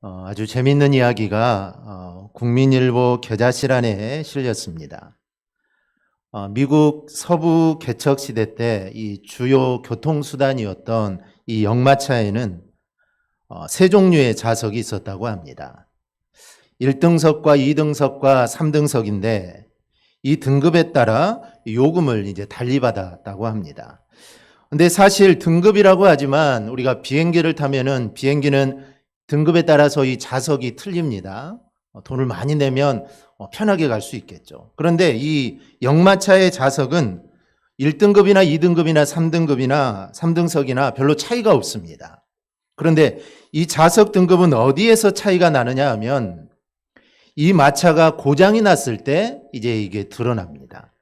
아주 재미있는 이야기가 국민일보 겨자씨란에 실렸습니다. 미국 서부 개척 시대 때 이 주요 교통수단이었던 이 역마차에는 세 종류의 좌석이 있었다고 합니다. 1등석과 2등석과 3등석인데 이 등급에 따라 요금을 이제 달리 받았다고 합니다. 근데 사실 등급이라고 하지만 우리가 비행기를 타면은 비행기는 등급에 따라서 이 좌석이 틀립니다. 돈을 많이 내면 편하게 갈 수 있겠죠. 그런데 이 역마차의 좌석은 1등급이나 2등급이나 3등급이나 3등석이나 별로 차이가 없습니다. 그런데 이 좌석 등급은 어디에서 차이가 나느냐 하면 이 마차가 고장이 났을 때 이제 이게 드러납니다.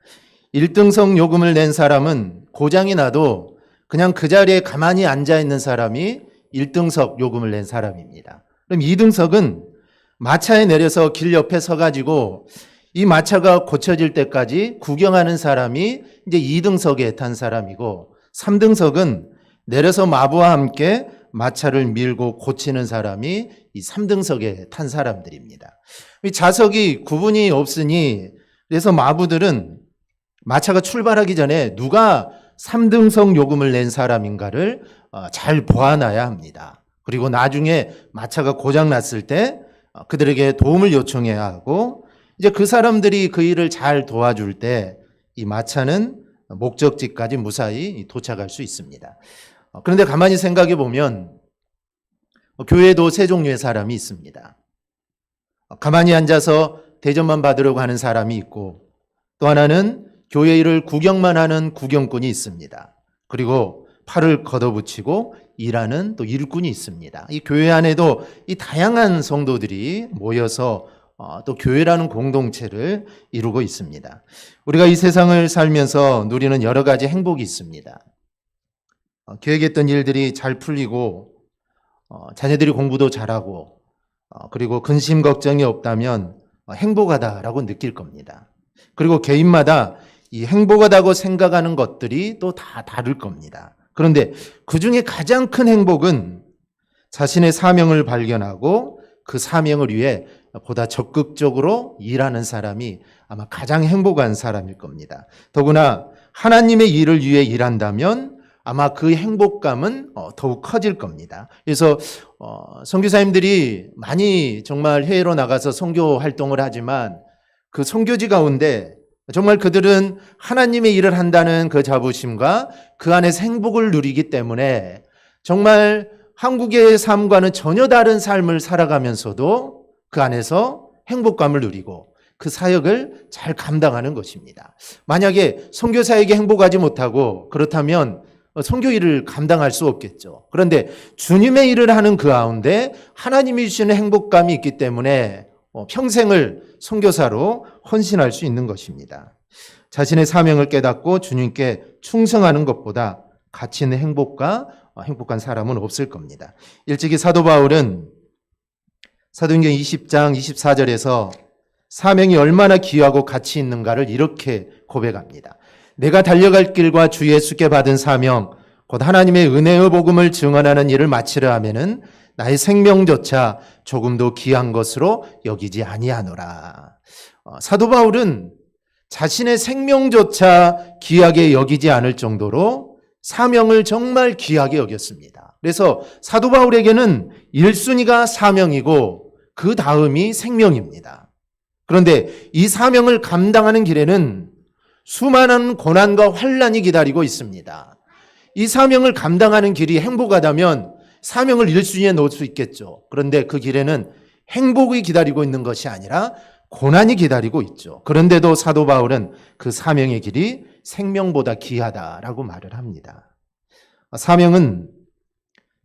1등석 요금을 낸 사람은 고장이 나도 그냥 그 자리에 가만히 앉아 있는 사람이 1등석 요금을 낸 사람입니다. 그럼 2등석은 마차에 내려서 길 옆에 서가지고 이 마차가 고쳐질 때까지 구경하는 사람이 이제 2등석에 탄 사람이고, 3등석은 내려서 마부와 함께 마차를 밀고 고치는 사람이 이 3등석에 탄 사람들입니다. 이 좌석이 구분이 없으니 그래서 마부들은 마차가 출발하기 전에 누가 3등석 요금을 낸 사람인가를 잘 보아놔야 합니다. 그리고 나중에 마차가 고장 났을 때 그들에게 도움을 요청해야 하고, 이제 그 사람들이 그 일을 잘 도와줄 때 이 마차는 목적지까지 무사히 도착할 수 있습니다. 그런데 가만히 생각해 보면 교회에도 세 종류의 사람이 있습니다. 가만히 앉아서 대접만 받으려고 하는 사람이 있고, 또 하나는 교회 일을 구경만 하는 구경꾼이 있습니다. 그리고 팔을 걷어붙이고 일하는 또 일꾼이 있습니다. 이 교회 안에도 이 다양한 성도들이 모여서 또 교회라는 공동체를 이루고 있습니다. 우리가 이 세상을 살면서 누리는 여러 가지 행복이 있습니다. 계획했던 일들이 잘 풀리고 자녀들이 공부도 잘하고 그리고 근심 걱정이 없다면 행복하다라고 느낄 겁니다. 그리고 개인마다 이 행복하다고 생각하는 것들이 또 다 다를 겁니다. 그런데 그 중에 가장 큰 행복은 자신의 사명을 발견하고 그 사명을 위해 보다 적극적으로 일하는 사람이 아마 가장 행복한 사람일 겁니다. 더구나 하나님의 일을 위해 일한다면 아마 그 행복감은 더욱 커질 겁니다. 그래서 선교사님들이 많이 정말 해외로 나가서 선교 활동을 하지만 그 선교지 가운데 정말 그들은 하나님의 일을 한다는 그 자부심과 그 안에서 행복을 누리기 때문에 정말 한국의 삶과는 전혀 다른 삶을 살아가면서도 그 안에서 행복감을 누리고 그 사역을 잘 감당하는 것입니다. 만약에 선교사에게 행복하지 못하고 그렇다면 선교 일을 감당할 수 없겠죠. 그런데 주님의 일을 하는 그 가운데 하나님이 주시는 행복감이 있기 때문에 평생을 선교사로 헌신할 수 있는 것입니다. 자신의 사명을 깨닫고 주님께 충성하는 것보다 가치 있는 행복과 행복한 사람은 없을 겁니다. 일찍이 사도 바울은 사도행전 20장 24절에서 사명이 얼마나 귀하고 가치 있는가를 이렇게 고백합니다. 내가 달려갈 길과 주 예수께 받은 사명 곧 하나님의 은혜의 복음을 증언하는 일을 마치려 하면은 나의 생명조차 조금도 귀한 것으로 여기지 아니하노라. 사도 바울은 자신의 생명조차 귀하게 여기지 않을 정도로 사명을 정말 귀하게 여겼습니다. 그래서 사도 바울에게는 1순위가 사명이고 그 다음이 생명입니다. 그런데 이 사명을 감당하는 길에는 수많은 고난과 환난이 기다리고 있습니다. 이 사명을 감당하는 길이 행복하다면 사명을 1순위에 놓을 수 있겠죠. 그런데 그 길에는 행복이 기다리고 있는 것이 아니라 고난이 기다리고 있죠. 그런데도 사도 바울은 그 사명의 길이 생명보다 귀하다라고 말을 합니다. 사명은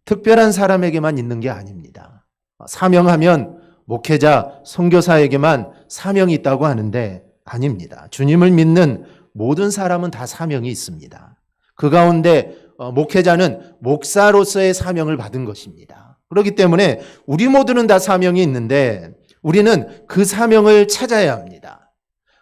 특별한 사람에게만 있는 게 아닙니다. 사명하면 목회자, 선교사에게만 사명이 있다고 하는데 아닙니다. 주님을 믿는 모든 사람은 다 사명이 있습니다. 그 가운데 목회자는 목사로서의 사명을 받은 것입니다. 그렇기 때문에 우리 모두는 다 사명이 있는데 우리는 그 사명을 찾아야 합니다.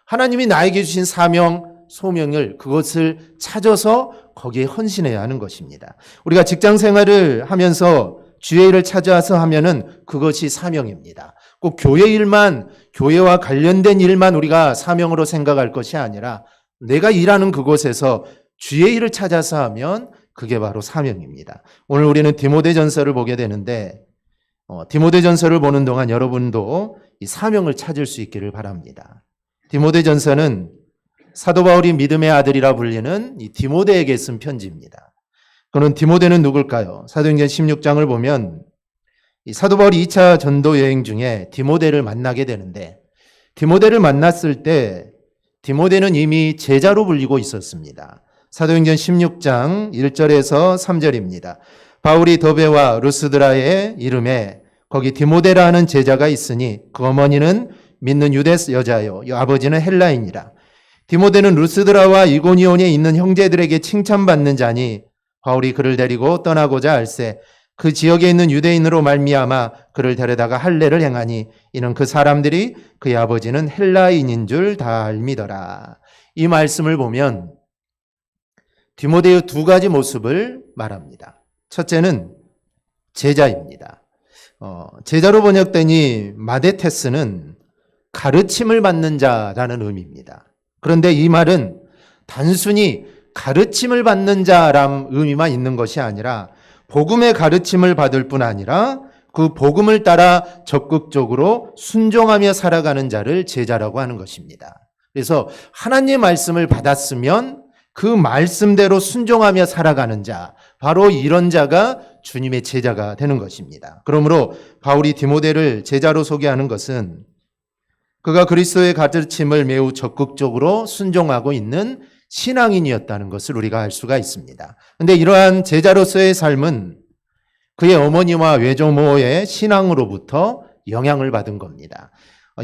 하나님이 나에게 주신 사명, 소명을 그것을 찾아서 거기에 헌신해야 하는 것입니다. 우리가 직장 생활을 하면서 주의 일을 찾아서 하면은 그것이 사명입니다. 꼭 교회 일만, 교회와 관련된 일만 우리가 사명으로 생각할 것이 아니라 내가 일하는 그곳에서 주의 일을 찾아서 하면 그게 바로 사명입니다. 오늘 우리는 디모데전서를 보게 되는데 디모데전서를 보는 동안 여러분도 이 사명을 찾을 수 있기를 바랍니다. 디모데전서는 사도 바울이 믿음의 아들이라 불리는 이 디모데에게 쓴 편지입니다. 그는 디모데는 누굴까요? 사도행전 16장을 보면 이 사도 바울이 2차 전도 여행 중에 디모데를 만나게 되는데 디모데를 만났을 때 디모데는 이미 제자로 불리고 있었습니다. 사도행전 16장 1절에서 3절입니다. 바울이 더베와 루스드라의 이름에 거기 디모데라는 제자가 있으니 그 어머니는 믿는 유대 여자요 아버지는 헬라인이라. 디모데는 루스드라와 이고니온에 있는 형제들에게 칭찬받는 자니 바울이 그를 데리고 떠나고자 할세 그 지역에 있는 유대인으로 말미암아 그를 데려다가 할례를 행하니 이는 그 사람들이 그의 아버지는 헬라인인 줄 다 알미더라. 이 말씀을 보면 디모데의 두 가지 모습을 말합니다. 첫째는 제자입니다. 제자로 번역되니 마데테스는 가르침을 받는 자라는 의미입니다. 그런데 이 말은 단순히 가르침을 받는 자란 의미만 있는 것이 아니라 복음의 가르침을 받을 뿐 아니라 그 복음을 따라 적극적으로 순종하며 살아가는 자를 제자라고 하는 것입니다. 그래서 하나님의 말씀을 받았으면 그 말씀대로 순종하며 살아가는 자, 바로 이런 자가 주님의 제자가 되는 것입니다. 그러므로 바울이 디모데를 제자로 소개하는 것은 그가 그리스도의 가르침을 매우 적극적으로 순종하고 있는 신앙인이었다는 것을 우리가 알 수가 있습니다. 그런데 이러한 제자로서의 삶은 그의 어머니와 외조모의 신앙으로부터 영향을 받은 겁니다.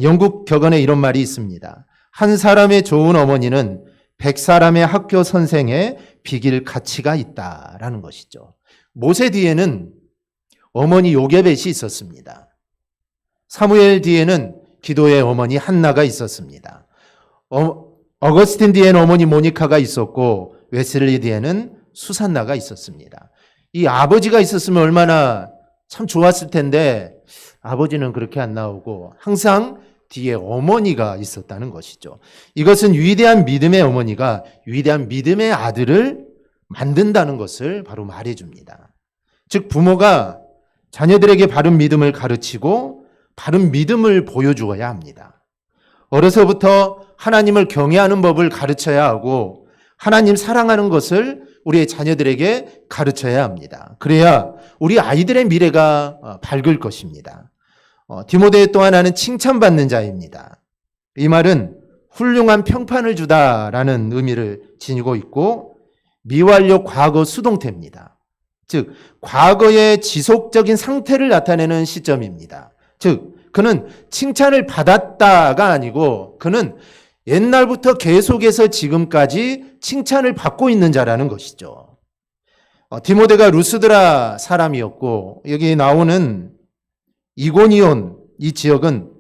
영국 격언에 이런 말이 있습니다. 한 사람의 좋은 어머니는 100사람의 학교 선생에 비길 가치가 있다라는 것이죠. 모세 뒤에는 어머니 요게벳이 있었습니다. 사무엘 뒤에는 기도의 어머니 한나가 있었습니다. 어거스틴 뒤에는 어머니 모니카가 있었고 웨슬리 뒤에는 수산나가 있었습니다. 이 아버지가 있었으면 얼마나 참 좋았을 텐데 아버지는 그렇게 안 나오고 항상 뒤에 어머니가 있었다는 것이죠. 이것은 위대한 믿음의 어머니가 위대한 믿음의 아들을 만든다는 것을 바로 말해줍니다. 즉 부모가 자녀들에게 바른 믿음을 가르치고 바른 믿음을 보여주어야 합니다. 어려서부터 하나님을 경외하는 법을 가르쳐야 하고 하나님 사랑하는 것을 우리의 자녀들에게 가르쳐야 합니다. 그래야 우리 아이들의 미래가 밝을 것입니다. 디모데 또한 나는 칭찬받는 자입니다. 이 말은 훌륭한 평판을 주다라는 의미를 지니고 있고 미완료 과거 수동태입니다. 즉 과거의 지속적인 상태를 나타내는 시점입니다. 즉 그는 칭찬을 받았다가 아니고 그는 옛날부터 계속해서 지금까지 칭찬을 받고 있는 자라는 것이죠. 디모데가 루스드라 사람이었고 여기 나오는 이고니온 이 지역은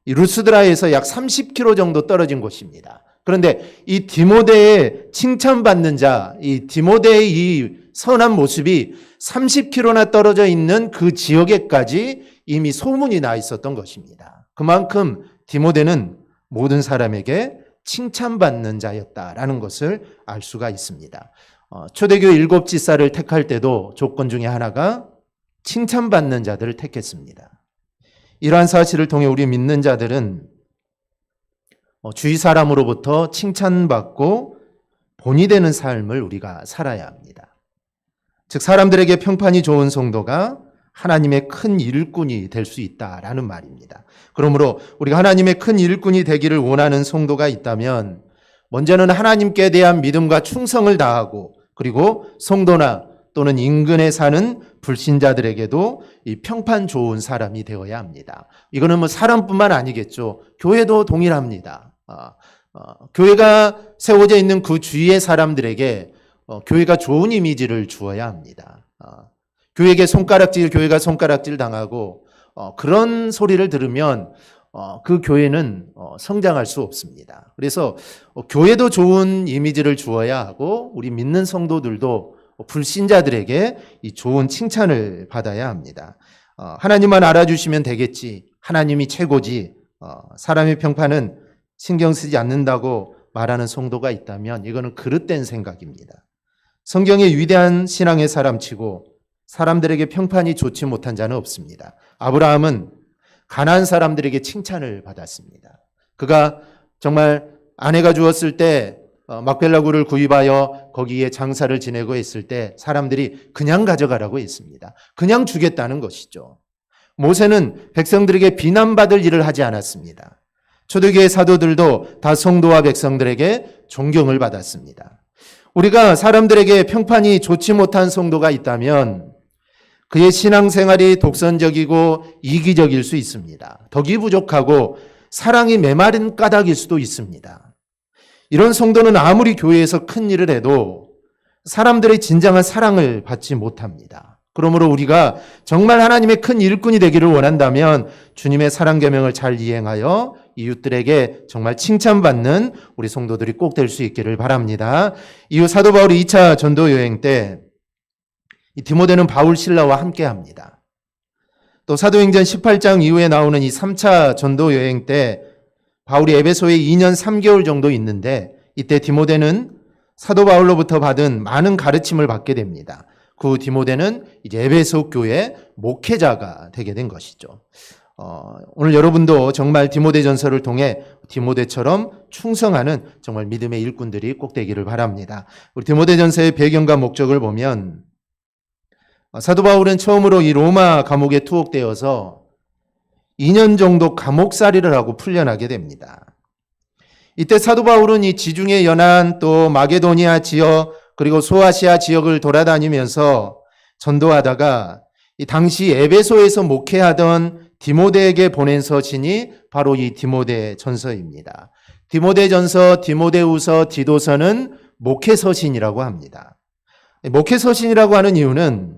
이 루스드라에서 약 30km 정도 떨어진 곳입니다. 그런데 이 디모데의 칭찬받는 자, 이 디모데의 이 선한 모습이 30km나 떨어져 있는 그 지역에까지 이미 소문이 나 있었던 것입니다. 그만큼 디모데는 모든 사람에게 칭찬받는 자였다라는 것을 알 수가 있습니다. 초대교 7지사를 택할 때도 조건 중에 하나가 칭찬받는 자들을 택했습니다. 이러한 사실을 통해 우리 믿는 자들은 주위 사람으로부터 칭찬받고 본이 되는 삶을 우리가 살아야 합니다. 즉 사람들에게 평판이 좋은 성도가 하나님의 큰 일꾼이 될 수 있다라는 말입니다. 그러므로 우리가 하나님의 큰 일꾼이 되기를 원하는 성도가 있다면 먼저는 하나님께 대한 믿음과 충성을 다하고 그리고 성도나 또는 인근에 사는 불신자들에게도 이 평판 좋은 사람이 되어야 합니다. 이거는 뭐 사람뿐만 아니겠죠. 교회도 동일합니다. 교회가 세워져 있는 그 주위의 사람들에게 교회가 좋은 이미지를 주어야 합니다. 교회가 손가락질 당하고 그런 소리를 들으면 그 교회는 성장할 수 없습니다. 그래서 교회도 좋은 이미지를 주어야 하고 우리 믿는 성도들도 불신자들에게 이 좋은 칭찬을 받아야 합니다. 하나님만 알아주시면 되겠지. 하나님이 최고지. 사람의 평판은 신경 쓰지 않는다고 말하는 성도가 있다면 이거는 그릇된 생각입니다. 성경의 위대한 신앙의 사람치고 사람들에게 평판이 좋지 못한 자는 없습니다. 아브라함은 가나안 사람들에게 칭찬을 받았습니다. 그가 정말 아내가 죽었을 때 막벨라 굴을 구입하여 거기에 장사를 지내고 있을 때 사람들이 그냥 가져가라고 했습니다. 그냥 주겠다는 것이죠. 모세는 백성들에게 비난받을 일을 하지 않았습니다. 초대교회 사도들도 다 성도와 백성들에게 존경을 받았습니다. 우리가 사람들에게 평판이 좋지 못한 성도가 있다면 그의 신앙생활이 독선적이고 이기적일 수 있습니다. 덕이 부족하고 사랑이 메마른 까닭일 수도 있습니다. 이런 성도는 아무리 교회에서 큰 일을 해도 사람들의 진정한 사랑을 받지 못합니다. 그러므로 우리가 정말 하나님의 큰 일꾼이 되기를 원한다면 주님의 사랑 계명을 잘 이행하여 이웃들에게 정말 칭찬받는 우리 성도들이 꼭 될 수 있기를 바랍니다. 이후 사도 바울이 2차 전도 여행 때 이 디모데는 바울 신라와 함께 합니다. 또 사도행전 18장 이후에 나오는 이 3차 전도 여행 때 바울이 에베소에 2년 3개월 정도 있는데 이때 디모데는 사도 바울로부터 받은 많은 가르침을 받게 됩니다. 그 디모데는 이제 에베소 교회 목회자가 되게 된 것이죠. 오늘 여러분도 정말 디모데전서를 통해 디모데처럼 충성하는 정말 믿음의 일꾼들이 꼭 되기를 바랍니다. 우리 디모데전서의 배경과 목적을 보면 사도 바울은 처음으로 이 로마 감옥에 투옥되어서 2년 정도 감옥살이를 하고 풀려나게 됩니다. 이때 사도 바울은 이 지중해 연안 또 마게도니아 지역 그리고 소아시아 지역을 돌아다니면서 전도하다가 이 당시 에베소에서 목회하던 디모데에게 보낸 서신이 바로 이 디모데전서입니다. 디모데전서, 디모데후서, 디도서는 목회서신이라고 합니다. 목회서신이라고 하는 이유는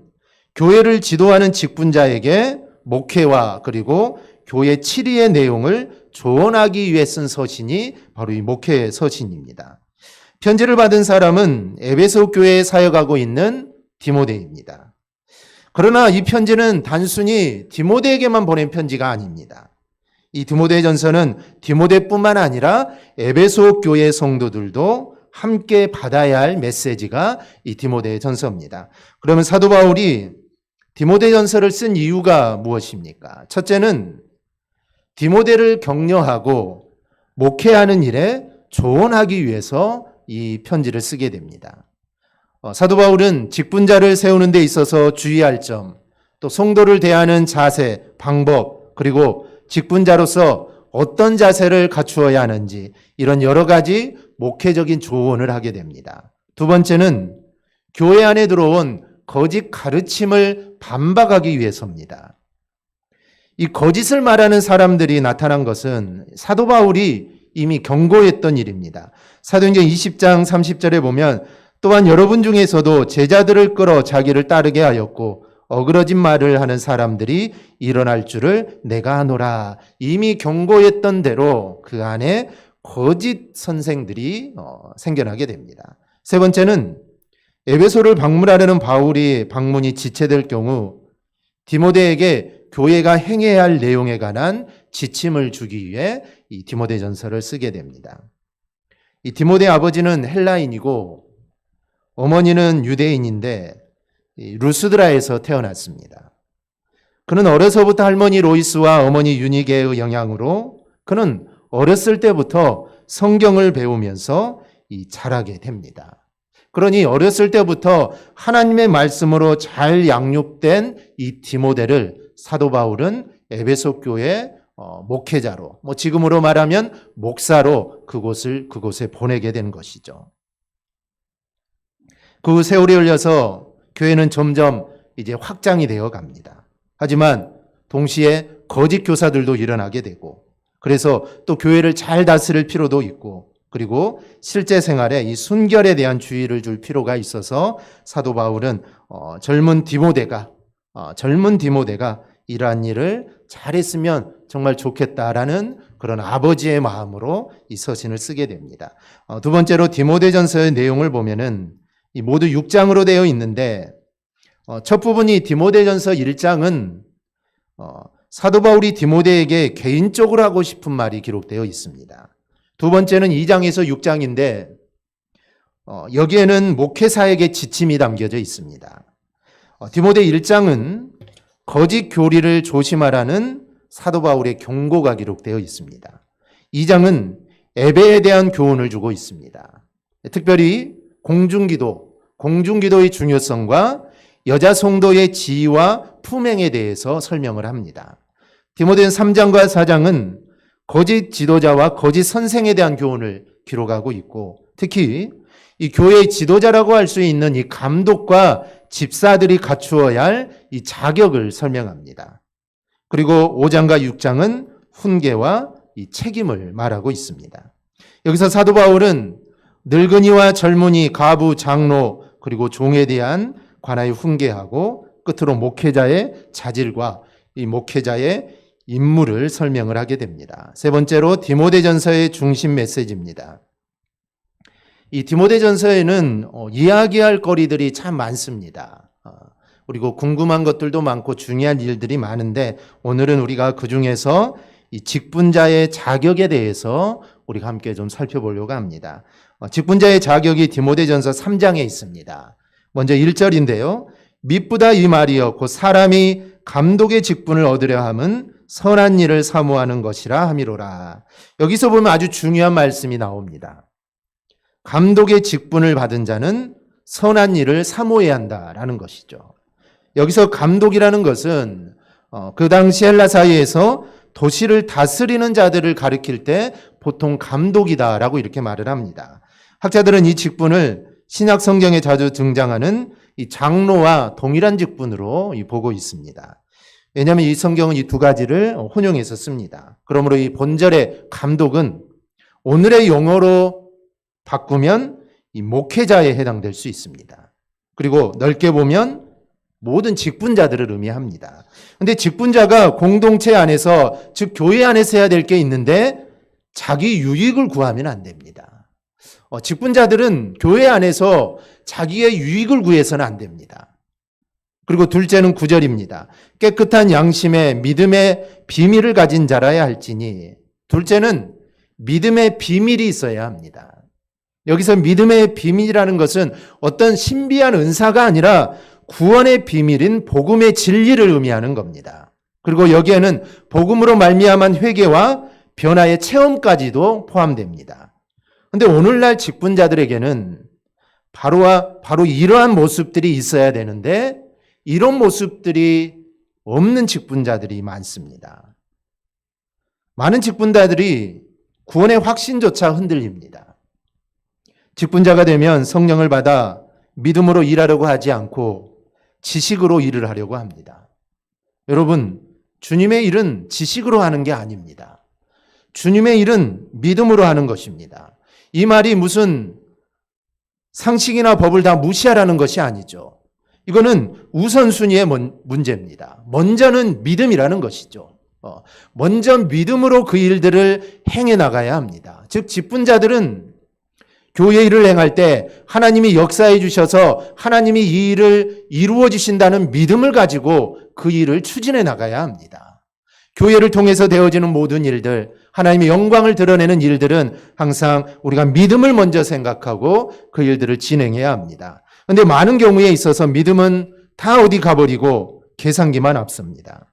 교회를 지도하는 직분자에게 목회와 그리고 교회 치리의 내용을 조언하기 위해 쓴 서신이 바로 이 목회서신입니다. 편지를 받은 사람은 에베소 교회에 사역하고 있는 디모데입니다. 그러나 이 편지는 단순히 디모데에게만 보낸 편지가 아닙니다. 이 디모데전서는 디모데뿐만 아니라 에베소 교회 성도들도 함께 받아야 할 메시지가 이 디모데전서입니다. 그러면 사도 바울이 디모데전서를 쓴 이유가 무엇입니까? 첫째는 디모데를 격려하고 목회하는 일에 조언하기 위해서 이 편지를 쓰게 됩니다. 사도 바울은 직분자를 세우는 데 있어서 주의할 점, 또 성도를 대하는 자세, 방법, 그리고 직분자로서 어떤 자세를 갖추어야 하는지 이런 여러 가지 목회적인 조언을 하게 됩니다. 두 번째는 교회 안에 들어온 거짓 가르침을 반박하기 위해서입니다. 이 거짓을 말하는 사람들이 나타난 것은 사도 바울이 이미 경고했던 일입니다. 사도행전 20장 30절에 보면 또한 여러분 중에서도 제자들을 끌어 자기를 따르게 하였고 어그러진 말을 하는 사람들이 일어날 줄을 내가 아노라. 이미 경고했던 대로 그 안에 거짓 선생들이 생겨나게 됩니다. 세 번째는 에베소를 방문하려는 바울이 방문이 지체될 경우 디모데에게 교회가 행해야 할 내용에 관한 지침을 주기 위해 이 디모데전서를 쓰게 됩니다. 이 디모데 아버지는 헬라인이고 어머니는 유대인인데 루스드라에서 태어났습니다. 그는 어려서부터 할머니 로이스와 어머니 유니게의 영향으로 그는 어렸을 때부터 성경을 배우면서 자라게 됩니다. 그러니 어렸을 때부터 하나님의 말씀으로 잘 양육된 이 디모데를 사도 바울은 에베소 교회 목회자로, 지금으로 말하면 목사로 그곳에 보내게 된 것이죠. 그 세월이 흘려서 교회는 점점 이제 확장이 되어 갑니다. 하지만 동시에 거짓 교사들도 일어나게 되고, 그래서 또 교회를 잘 다스릴 필요도 있고, 그리고 실제 생활에 이 순결에 대한 주의를 줄 필요가 있어서 사도 바울은 젊은 디모데가 이러한 일을 잘했으면 정말 좋겠다라는 그런 아버지의 마음으로 이 서신을 쓰게 됩니다. 두 번째로 디모데전서의 내용을 보면은 이 모두 6장으로 되어 있는데 첫 부분이 디모데전서 1장은 사도 바울이 디모데에게 개인적으로 하고 싶은 말이 기록되어 있습니다. 두 번째는 2장에서 6장인데 여기에는 목회사에게 지침이 담겨져 있습니다. 디모데 1장은 거짓 교리를 조심하라는 사도 바울의 경고가 기록되어 있습니다. 2장은 예배에 대한 교훈을 주고 있습니다. 특별히 공중기도의 중요성과 여자 성도의 지위와 품행에 대해서 설명을 합니다. 디모데는 3장과 4장은 거짓 지도자와 거짓 선생에 대한 교훈을 기록하고 있고, 특히 이 교회의 지도자라고 할 수 있는 이 감독과 집사들이 갖추어야 할 이 자격을 설명합니다. 그리고 5장과 6장은 훈계와 이 책임을 말하고 있습니다. 여기서 사도 바울은 늙은이와 젊은이, 가부, 장로, 그리고 종에 대한 관하여 훈계하고 끝으로 목회자의 자질과 이 목회자의 임무를 설명을 하게 됩니다. 세 번째로 디모데전서의 중심 메시지입니다. 이 디모데전서에는 이야기할 거리들이 참 많습니다. 그리고 궁금한 것들도 많고 중요한 일들이 많은데 오늘은 우리가 그중에서 이 직분자의 자격에 대해서 우리가 함께 좀 살펴보려고 합니다. 직분자의 자격이 디모데전서 3장에 있습니다. 먼저 1절인데요. 미쁘다 이 말이여 곧 사람이 감독의 직분을 얻으려 함은 선한 일을 사모하는 것이라 함이로라. 여기서 보면 아주 중요한 말씀이 나옵니다. 감독의 직분을 받은 자는 선한 일을 사모해야 한다라는 것이죠. 여기서 감독이라는 것은 그 당시 헬라 사회에서 도시를 다스리는 자들을 가리킬 때 보통 감독이다라고 이렇게 말을 합니다. 학자들은 이 직분을 신약 성경에 자주 등장하는 이 장로와 동일한 직분으로 보고 있습니다. 왜냐하면 이 성경은 이 두 가지를 혼용해서 씁니다. 그러므로 이 본절의 감독은 오늘의 용어로 바꾸면 이 목회자에 해당될 수 있습니다. 그리고 넓게 보면 모든 직분자들을 의미합니다. 그런데 직분자가 공동체 안에서, 즉 교회 안에서 해야 될 게 있는데 자기 유익을 구하면 안 됩니다. 직분자들은 교회 안에서 자기의 유익을 구해서는 안 됩니다. 그리고 둘째는 9절입니다. 깨끗한 양심에 믿음의 비밀을 가진 자라야 할지니, 둘째는 믿음의 비밀이 있어야 합니다. 여기서 믿음의 비밀이라는 것은 어떤 신비한 은사가 아니라 구원의 비밀인 복음의 진리를 의미하는 겁니다. 그리고 여기에는 복음으로 말미암은 회개와 변화의 체험까지도 포함됩니다. 그런데 오늘날 직분자들에게는 바로 이러한 모습들이 있어야 되는데 이런 모습들이 없는 직분자들이 많습니다. 많은 직분자들이 구원의 확신조차 흔들립니다. 직분자가 되면 성령을 받아 믿음으로 일하려고 하지 않고 지식으로 일을 하려고 합니다. 여러분, 주님의 일은 지식으로 하는 게 아닙니다. 주님의 일은 믿음으로 하는 것입니다. 이 말이 무슨 상식이나 법을 다 무시하라는 것이 아니죠. 이거는 우선순위의 문제입니다. 먼저는 믿음이라는 것이죠. 먼저 믿음으로 그 일들을 행해 나가야 합니다. 즉 직분자들은 교회 일을 행할 때 하나님이 역사해 주셔서 하나님이 이 일을 이루어 주신다는 믿음을 가지고 그 일을 추진해 나가야 합니다. 교회를 통해서 되어지는 모든 일들, 하나님의 영광을 드러내는 일들은 항상 우리가 믿음을 먼저 생각하고 그 일들을 진행해야 합니다. 그런데 많은 경우에 있어서 믿음은 다 어디 가버리고 계산기만 앞섭니다.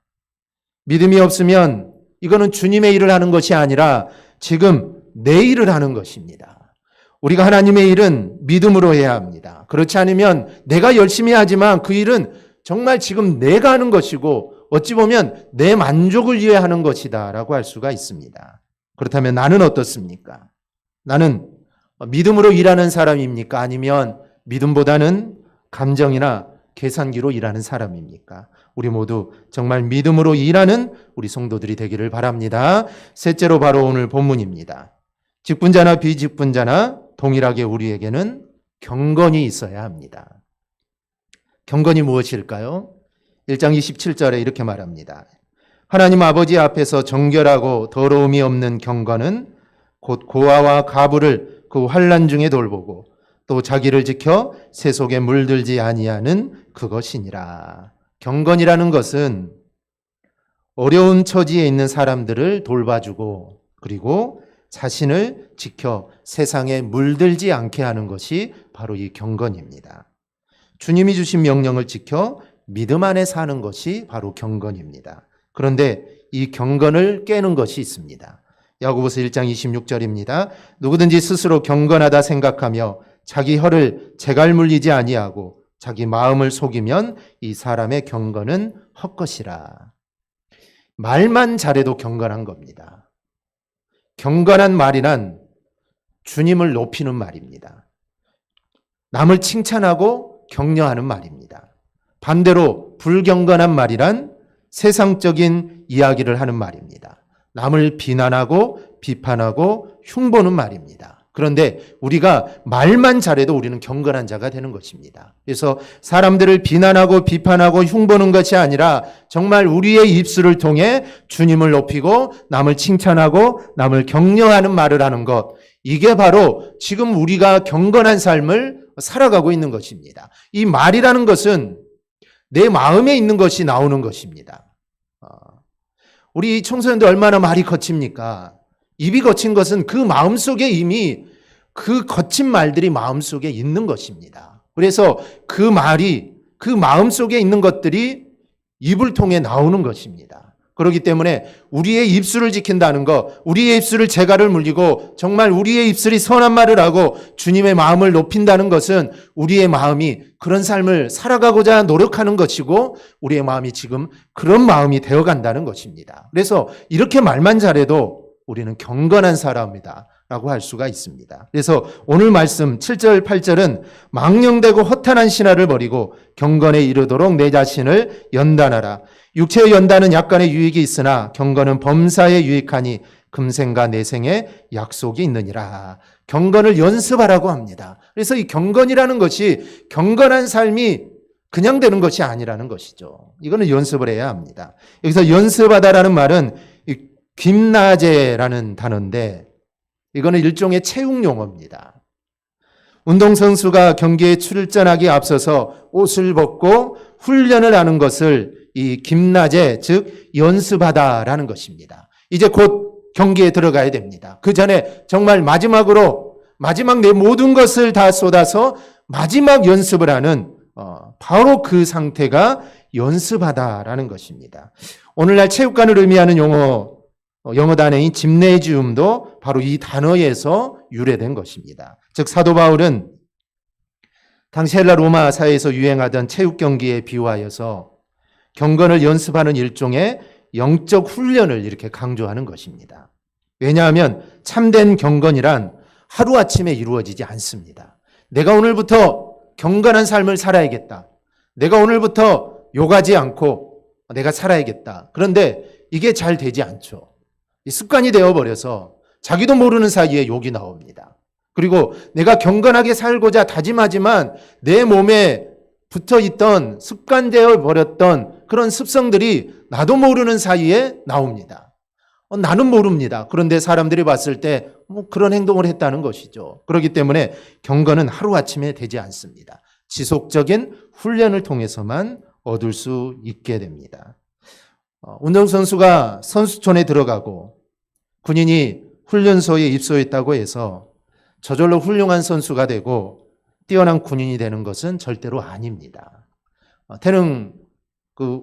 믿음이 없으면 이거는 주님의 일을 하는 것이 아니라 지금 내 일을 하는 것입니다. 우리가 하나님의 일은 믿음으로 해야 합니다. 그렇지 않으면 내가 열심히 하지만 그 일은 정말 지금 내가 하는 것이고 어찌 보면 내 만족을 위해 하는 것이다 라고 할 수가 있습니다. 그렇다면 나는 어떻습니까? 나는 믿음으로 일하는 사람입니까? 아니면 믿음보다는 감정이나 계산기로 일하는 사람입니까? 우리 모두 정말 믿음으로 일하는 우리 성도들이 되기를 바랍니다. 셋째로 바로 오늘 본문입니다. 직분자나 비직분자나 동일하게 우리에게는 경건이 있어야 합니다. 경건이 무엇일까요? 1장 27절에 이렇게 말합니다. 하나님 아버지 앞에서 정결하고 더러움이 없는 경건은 곧 고아와 가부를 그 환난 중에 돌보고 또 자기를 지켜 새 속에 물들지 아니하는 그것이니라. 경건이라는 것은 어려운 처지에 있는 사람들을 돌봐주고 그리고 자신을 지켜 세상에 물들지 않게 하는 것이 바로 이 경건입니다. 주님이 주신 명령을 지켜 믿음 안에 사는 것이 바로 경건입니다. 그런데 이 경건을 깨는 것이 있습니다. 야고보서 1장 26절입니다. 누구든지 스스로 경건하다 생각하며 자기 혀를 재갈 물리지 아니하고 자기 마음을 속이면 이 사람의 경건은 헛것이라. 말만 잘해도 경건한 겁니다. 경건한 말이란 주님을 높이는 말입니다. 남을 칭찬하고 격려하는 말입니다. 반대로 불경건한 말이란 세상적인 이야기를 하는 말입니다. 남을 비난하고 비판하고 흉보는 말입니다. 그런데 우리가 말만 잘해도 우리는 경건한 자가 되는 것입니다. 그래서 사람들을 비난하고 비판하고 흉보는 것이 아니라 정말 우리의 입술을 통해 주님을 높이고 남을 칭찬하고 남을 격려하는 말을 하는 것, 이게 바로 지금 우리가 경건한 삶을 살아가고 있는 것입니다. 이 말이라는 것은 내 마음에 있는 것이 나오는 것입니다. 우리 청소년들 얼마나 말이 거칩니까? 입이 거친 것은 그 마음속에 이미 그 거친 말들이 마음속에 있는 것입니다. 그래서 그 말이 그 마음속에 있는 것들이 입을 통해 나오는 것입니다. 그렇기 때문에 우리의 입술을 지킨다는 것, 우리의 입술을 재갈을 물리고 정말 우리의 입술이 선한 말을 하고 주님의 마음을 높인다는 것은 우리의 마음이 그런 삶을 살아가고자 노력하는 것이고 우리의 마음이 지금 그런 마음이 되어간다는 것입니다. 그래서 이렇게 말만 잘해도 우리는 경건한 사람이다 라고 할 수가 있습니다. 그래서 오늘 말씀 7절 8절은 망령되고 허탄한 신화를 버리고 경건에 이르도록 내 자신을 연단하라. 육체의 연단은 약간의 유익이 있으나 경건은 범사에 유익하니 금생과 내생에 약속이 있느니라. 경건을 연습하라고 합니다. 그래서 이 경건이라는 것이 경건한 삶이 그냥 되는 것이 아니라는 것이죠. 이거는 연습을 해야 합니다. 여기서 연습하다라는 말은 김나제라는 단어인데 이거는 일종의 채용 용어입니다. 운동선수가 경기에 출전하기 앞서서 옷을 벗고 훈련을 하는 것을 이 김나제, 즉 연습하다라는 것입니다. 이제 곧 경기에 들어가야 됩니다. 그 전에 정말 마지막으로 마지막 내 모든 것을 다 쏟아서 마지막 연습을 하는 바로 그 상태가 연습하다라는 것입니다. 오늘날 체육관을 의미하는 영어 단어인 짐네지움도 바로 이 단어에서 유래된 것입니다. 즉 사도 바울은 당시 헬라 로마 사회에서 유행하던 체육 경기에 비유하여서 경건을 연습하는 일종의 영적 훈련을 이렇게 강조하는 것입니다. 왜냐하면 참된 경건이란 하루아침에 이루어지지 않습니다. 내가 오늘부터 경건한 삶을 살아야겠다. 내가 오늘부터 욕하지 않고 내가 살아야겠다. 그런데 이게 잘 되지 않죠. 습관이 되어버려서 자기도 모르는 사이에 욕이 나옵니다. 그리고 내가 경건하게 살고자 다짐하지만 내 몸에 붙어있던 습관되어 버렸던 그런 습성들이 나도 모르는 사이에 나옵니다. 나는 모릅니다. 그런데 사람들이 봤을 때 그런 행동을 했다는 것이죠. 그렇기 때문에 경건은 하루아침에 되지 않습니다. 지속적인 훈련을 통해서만 얻을 수 있게 됩니다. 운동선수가 선수촌에 들어가고 군인이 훈련소에 입소했다고 해서 저절로 훌륭한 선수가 되고 뛰어난 군인이 되는 것은 절대로 아닙니다. 태릉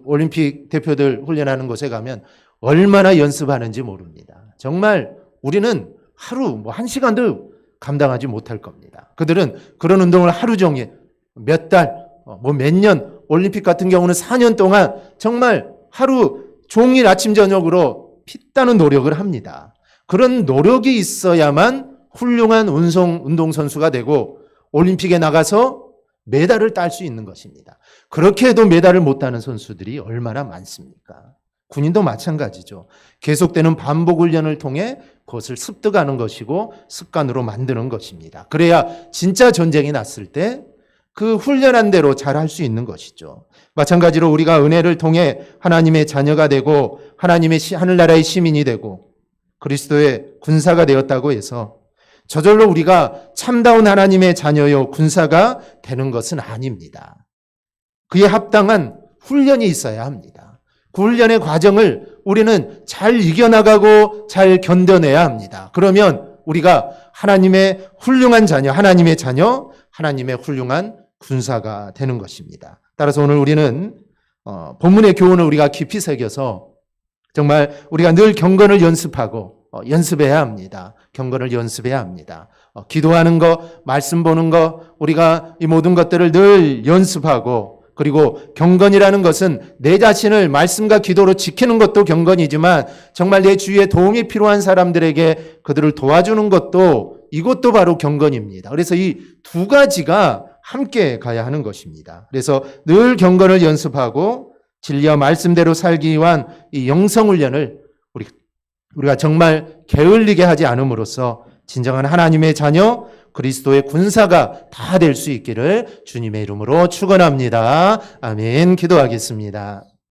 올림픽 대표들 훈련하는 곳에 가면 얼마나 연습하는지 모릅니다. 정말 우리는 하루 한 시간도 감당하지 못할 겁니다. 그들은 그런 운동을 하루 종일 몇 달, 몇 년, 올림픽 같은 경우는 4년 동안 정말 하루 종일 아침 저녁으로 피따는 노력을 합니다. 그런 노력이 있어야만 훌륭한 운동선수가 되고 올림픽에 나가서 메달을 딸 수 있는 것입니다. 그렇게 해도 메달을 못 따는 선수들이 얼마나 많습니까? 군인도 마찬가지죠. 계속되는 반복 훈련을 통해 그것을 습득하는 것이고 습관으로 만드는 것입니다. 그래야 진짜 전쟁이 났을 때 그 훈련한 대로 잘할 수 있는 것이죠. 마찬가지로 우리가 은혜를 통해 하나님의 자녀가 되고 하나님의 하늘나라의 시민이 되고 그리스도의 군사가 되었다고 해서 저절로 우리가 참다운 하나님의 자녀요 군사가 되는 것은 아닙니다. 그에 합당한 훈련이 있어야 합니다. 그 훈련의 과정을 우리는 잘 이겨나가고 잘 견뎌내야 합니다. 그러면 우리가 하나님의 훌륭한 자녀, 하나님의 훌륭한 군사가 되는 것입니다. 따라서 오늘 우리는 본문의 교훈을 우리가 깊이 새겨서 정말 우리가 늘 경건을 연습해야 합니다. 경건을 연습해야 합니다. 기도하는 거, 말씀 보는 거, 우리가 이 모든 것들을 늘 연습하고, 그리고 경건이라는 것은 내 자신을 말씀과 기도로 지키는 것도 경건이지만 정말 내 주위에 도움이 필요한 사람들에게 그들을 도와주는 것도, 이것도 바로 경건입니다. 그래서 이 두 가지가 함께 가야 하는 것입니다. 그래서 늘 경건을 연습하고 진리와 말씀대로 살기 위한 이 영성훈련을 우리가 정말 게을리게 하지 않음으로써 진정한 하나님의 자녀, 그리스도의 군사가 다 될 수 있기를 주님의 이름으로 축원합니다. 아멘. 기도하겠습니다.